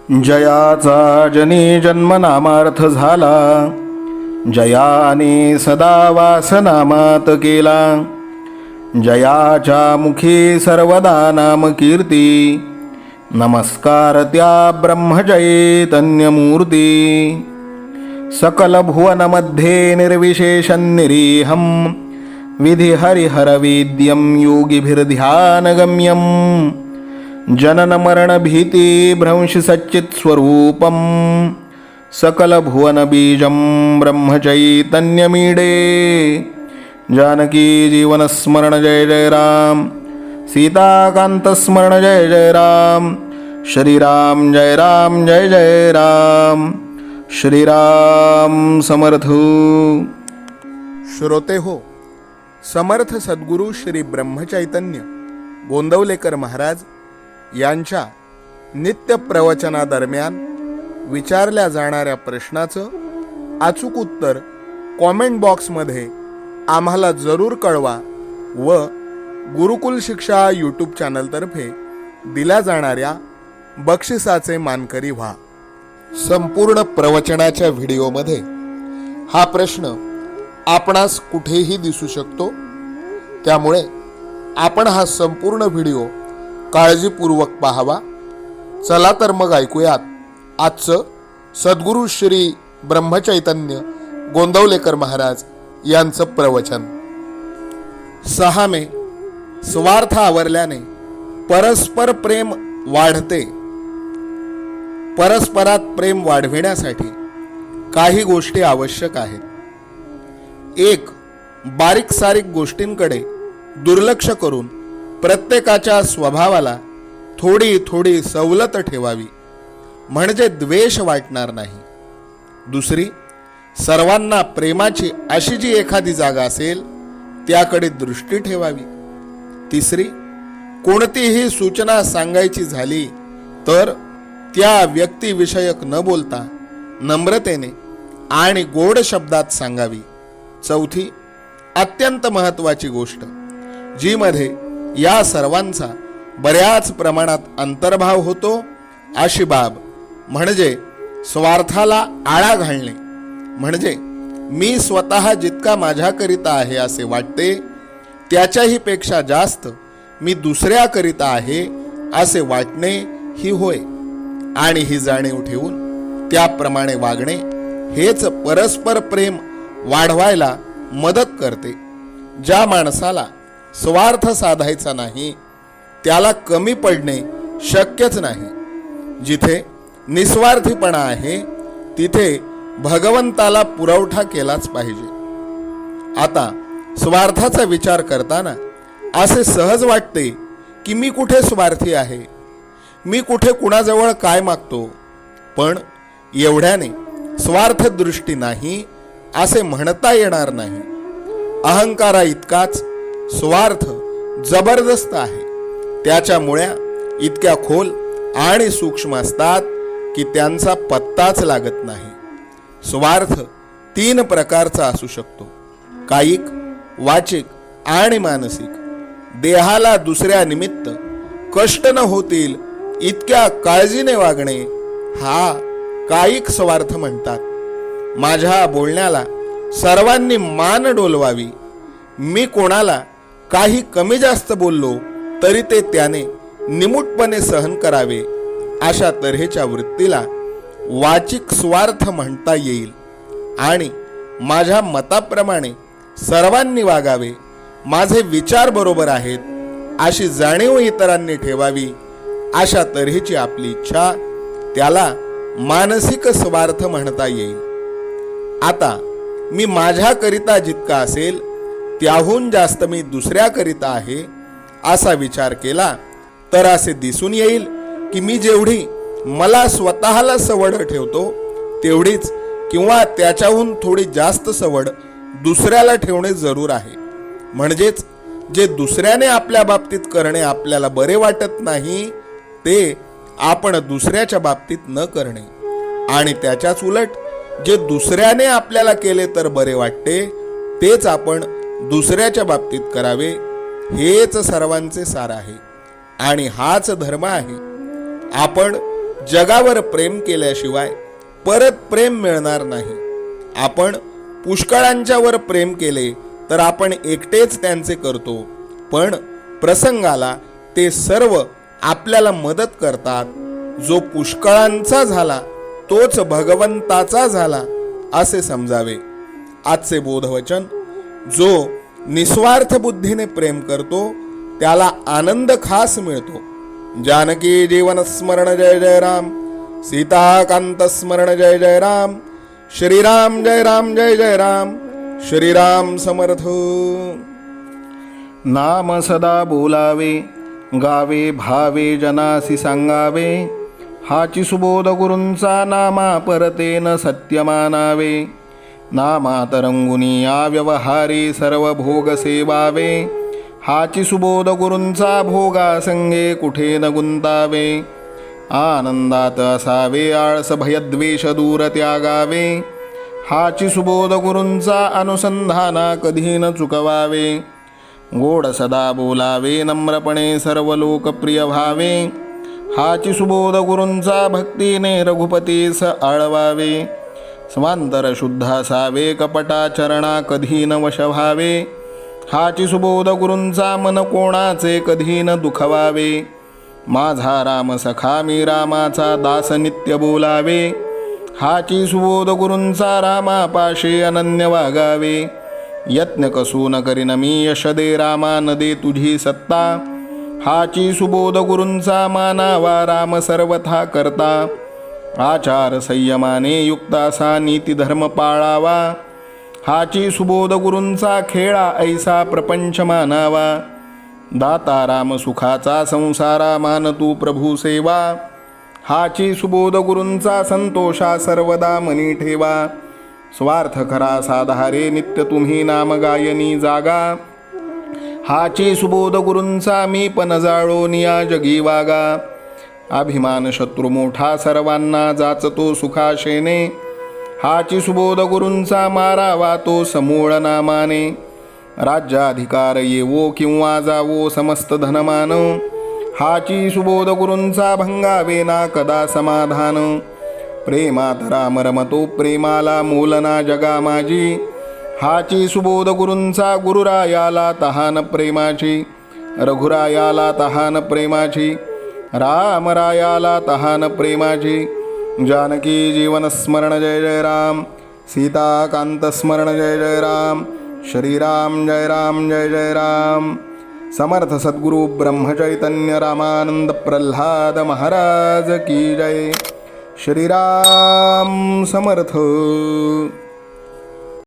जयाचा जनी जन्मनामार्थ झाला, जयाने सदा वासनामात केला. जयाच्या मुखी सर्वदा नाम कीर्ती, नमस्कार त्या ब्रह्मचैतन्यमूर्ती. सकल भुवनमध्ये निर्विशेषं निरीहं, विधि हरिहरवेद्यं योगिभिर्ध्यानगम्यं. जनन मरण भीति भ्रंश सच्चित् स्वरूपं, सकल भुवन बीजं ब्रह्मचैतन्यमीडे. जानकी जीवन स्मरण जय जय राम, सीताकांत स्मरण जय जय राम. श्रीराम जय राम जय जय राम. श्रीराम समर्थ. श्रोते हो, समर्थ सद्गुरू श्री ब्रह्मचैतन्य गोंदवलेकर महाराज यांच्या नित्य प्रवचनादरम्यान विचारल्या जाणाऱ्या प्रश्नाचं अचूक उत्तर कॉमेंट बॉक्समध्ये आम्हाला जरूर कळवा व गुरुकुल शिक्षा यूट्यूब चॅनलतर्फे दिल्या जाणाऱ्या बक्षिसाचे मानकरी व्हा. संपूर्ण प्रवचनाच्या व्हिडिओमध्ये हा प्रश्न आपणास कुठेही दिसू शकतो, त्यामुळे आपण हा संपूर्ण व्हिडिओ काळजीपूर्वक पाहावा. चला तर मग ऐकूयात आजचं सद्गुरू श्री ब्रह्मचैतन्य गोंदवलेकर महाराज यांचं प्रवचन. 6 मे. स्वार्थ आवरल्याने परस्पर प्रेम वाढते. परस्परात प्रेम वाढविण्यासाठी काही गोष्टी आवश्यक आहेत. 1. बारीक सारीक गोष्टींकडे दुर्लक्ष करून प्रत्येकाच्या स्वभावाला थोडी थोडी सवलत ठेवावी, म्हणजे द्वेष वाटणार नाही. 2. सर्वांना प्रेमाची अशी जी एखादी जागा असेल त्याकडे दृष्टी ठेवावी. 3. कोणतीही सूचना सांगायची झाली तर त्या व्यक्तिविषयक न बोलता नम्रतेने आणि गोड शब्दात सांगावी. 4. अत्यंत महत्त्वाची गोष्ट, जी मध्ये या सर्वांचा बऱ्याच प्रमाणात अंतर्भाव होतो, अशी बाब म्हणजे स्वार्थाला आळा घालणे. म्हणजे मी स्वतः जितका माझ्याकरिता आहे असे वाटते, त्याच्याही पेक्षा जास्त मी दुसऱ्याकरिता आहे असे वाटणे ही होय. आणि ही जाणीव ठेवून त्याप्रमाणे वागणे हेच परस्पर प्रेम वाढवायला मदत करते. ज्या माणसाला स्वार्थ साधायचा नाही त्याला कमी पडणे शक्यच नाही. जिथे निस्वार्थीपणा आहे तिथे भगवंताला पुरवठा केलाच पाहिजे. आता स्वार्थाचा विचार करताना असे सहज वाटते की मी कुठे स्वार्थी आहे, मी कुठे कुणाजवळ काय मागतो. पण एवढ्याने स्वार्थ दृष्टी नाही असे म्हणता येणार नाही. अहंकारा इतकाच स्वार्थ जबरदस्त आहे. त्याच्या मुळ्या इतक्या खोल आणि सूक्ष्म असतात की त्यांचा पत्ताच लागत नाही. स्वार्थ 3 प्रकारचा असू शकतो: कायिक, वाचिक आणि मानसिक. देहाला दुसऱ्या निमित्त कष्ट न होतील इतक्या काळजीने वागणे हा कायिक स्वार्थ म्हणतात. माझ्या बोलण्याला सर्वांनी मान डोलवावी, मी कोणाला काही कमी जास्त बोललो तरी ते त्याने निमूटपणे सहन करावे, अशा तऱ्हेच्या वृत्तीला वाचिक स्वार्थ म्हणता येईल. आणि माझ्या मताप्रमाणे सर्वांनी वागावे, माझे विचार बरोबर आहेत अशी जाणीव इतरांनी ठेवावी, अशा तऱ्हेची आपली इच्छा, त्याला मानसिक स्वार्थ म्हणता येईल. आता मी माझ्याकरिता जितका असेल त्याहून जास्त मी दुसऱ्याकरिता आहे असा विचार केला तर असे दिसून येईल की मी जेवढी मला स्वतःला सवड ठेवतो तेवढीच किंवा त्याच्याहून थोडी जास्त सवड दुसऱ्याला ठेवणे जरूर आहे. म्हणजेच जे दुसऱ्याने आपल्या बाबतीत करणे आपल्याला बरे वाटत नाही ते आपण दुसऱ्याच्या बाबतीत न करणे, आणि त्याच्याच उलट जे दुसऱ्याने आपल्याला केले तर बरे वाटते तेच आपण दुसऱ्याच्या बाबतीत करावे, हेच सर्वांचे सार आहे आणि हाच धर्म आहे. आपण जगावर प्रेम केल्याशिवाय परत प्रेम मिळणार नाही. आपण पुष्कळांच्यावर प्रेम केले तर आपण एकटेच त्यांचे करतो, पण प्रसंगाला ते सर्व आपल्याला मदत करतात. जो पुष्कळांचा झाला तोच भगवंताचा झाला असे समजावे. आजचे बोधवचन: जो निस्वार्थ बुद्धीने प्रेम करतो त्याला आनंद खास मिळतो. जानकी जीवन स्मरण जय जय राम. सीताकांत स्मरण जय जय राम. श्रीराम जय राम जय जय राम. श्रीराम समर्थ. नाम सदा बोलावे, गावे भावे जनासी सांगावे. हाची सुबोध गुरूंचा नामा परतेन सत्य मानावे. नामात रंगुनी या व्यवहारी सर्व भोग सेवावे. हाची सुबोध गुरूंचा भोगा संगे कुठे न गुंतावे. आनंदात असावे आळस भयद्वेष दूर त्यागावे. हाची सुबोध गुरूंचा अनुसंधाना कधी न चुकवावे. गोड सदा बोलावे नम्रपणे सर्व लोकप्रिय व्हावे. हाची सुबोध गुरूंचा भक्तीने रघुपतीस आळवावे. स्वांतर शुद्ध असावे कपटाचरणा कधी न वश व्हावे. हाची सुबोध गुरूंचा मन कोणाचे कधी न दुखवावे. माझा राम सखा मी रामाचा दास नित्य बोलावे. हाची सुबोध गुरूंचा रामापाशी अनन्य वागावे. यत्न कसू न करीन मी यश दे रामा न दे तुझी सत्ता. हाची सुबोध गुरूंचा मानावा राम सर्वथा करता. आचार संयमाने युक्त असा नीती धर्म पाळावा. हाची सुबोध गुरूंचा खेळा ऐसा प्रपंच मानावा. दाता राम सुखाचा संसारा मान तू प्रभू सेवा. हाची सुबोध गुरूंचा संतोषा सर्वदा मनी ठेवा. स्वार्थ खरा साधारे नित्य तुम्ही नाम गायनी जागा. हाची सुबोध गुरूंचा मी पण जाळोन या जगी वागा. अभिमान शत्रू मोठा सर्वांना जाचतो सुखाशेने. हाची सुबोध गुरूंचा मारावा तो समूळ नामाने. राज्याधिकार येवो किंवा जावो समस्त धनमान. हाची सुबोध गुरूंचा भंगावे ना कदा समाधान. प्रेमात राम रमतो प्रेमाला मोलना जगा माझी. हाची सुबोध गुरूंचा गुरुरायाला तहान प्रेमाची. रघुरायाला तहान प्रेमाची. रामरायाला तहान प्रेमाची. जानकी जीवन स्मरण जय जय राम. सीताकांत स्मरण जय जय राम. श्रीराम जय राम जय जय राम. समर्थ सद्गुरु ब्रह्मचैतन्य रामानंद प्रल्हाद महाराज की जय. श्रीराम समर्थ.